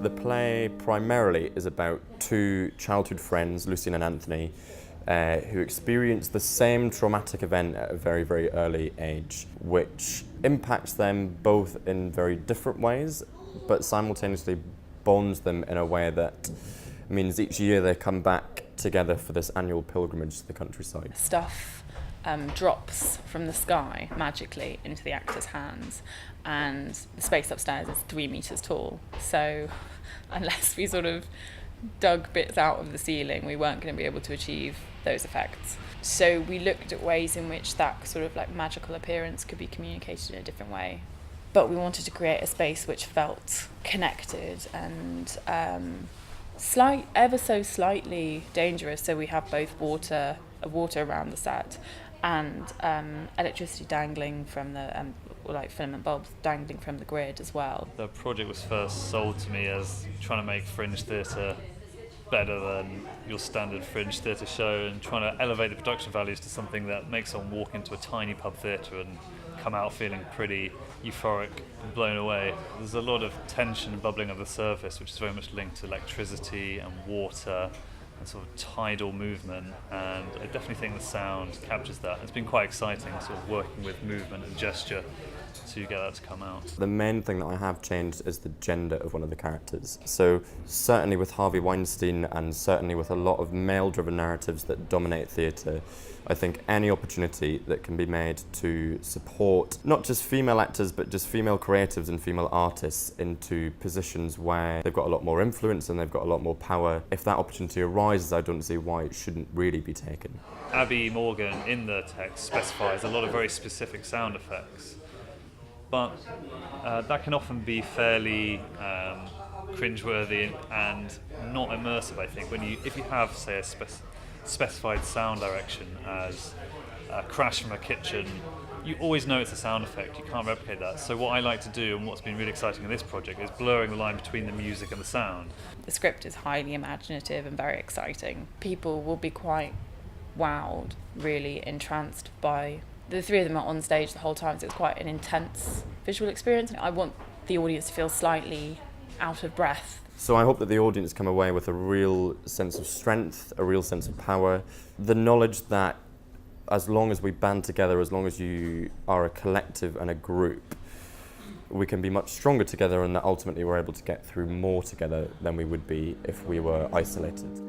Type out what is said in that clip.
The play primarily is about two childhood friends, Lucian and Anthony, who experience the same traumatic event at a very, very early age, which impacts them both in very different ways, but simultaneously bonds them in a way that means each year they come back together for this annual pilgrimage to the countryside. Stuff drops from the sky magically into the actors' hands, and the space upstairs is 3 meters tall. So unless we sort of dug bits out of the ceiling, we weren't going to be able to achieve those effects. So we looked at ways in which that sort of like magical appearance could be communicated in a different way. But we wanted to create a space which felt connected and ever so slightly dangerous. So we have both water around the set and electricity dangling from the like filament bulbs dangling from the grid as well. The project was first sold to me as trying to make fringe theatre better than your standard fringe theatre show, and trying to elevate the production values to something that makes someone walk into a tiny pub theatre and come out feeling pretty euphoric and blown away. There's a lot of tension bubbling on the surface, which is very much linked to electricity and water and sort of tidal movement, and I definitely think the sound captures that. It's been quite exciting sort of working with movement and gesture to get that to come out. The main thing that I have changed is the gender of one of the characters. So certainly with Harvey Weinstein and certainly with a lot of male-driven narratives that dominate theatre, I think any opportunity that can be made to support not just female actors but just female creatives and female artists into positions where they've got a lot more influence and they've got a lot more power, if that opportunity arises, I don't see why it shouldn't really be taken. Abby Morgan in the text specifies a lot of very specific sound effects, but that can often be fairly cringeworthy and not immersive, I think. If you have, say, a specified sound direction as a crash from a kitchen, you always know it's a sound effect, you can't replicate that. So what I like to do, and what's been really exciting in this project, is blurring the line between the music and the sound. The script is highly imaginative and very exciting. People will be quite wowed, really entranced by the three of them are on stage the whole time, so it's quite an intense visual experience. I want the audience to feel slightly out of breath. So I hope that the audience come away with a real sense of strength, a real sense of power, the knowledge that as long as we band together, as long as you are a collective and a group, we can be much stronger together, and that ultimately we're able to get through more together than we would be if we were isolated.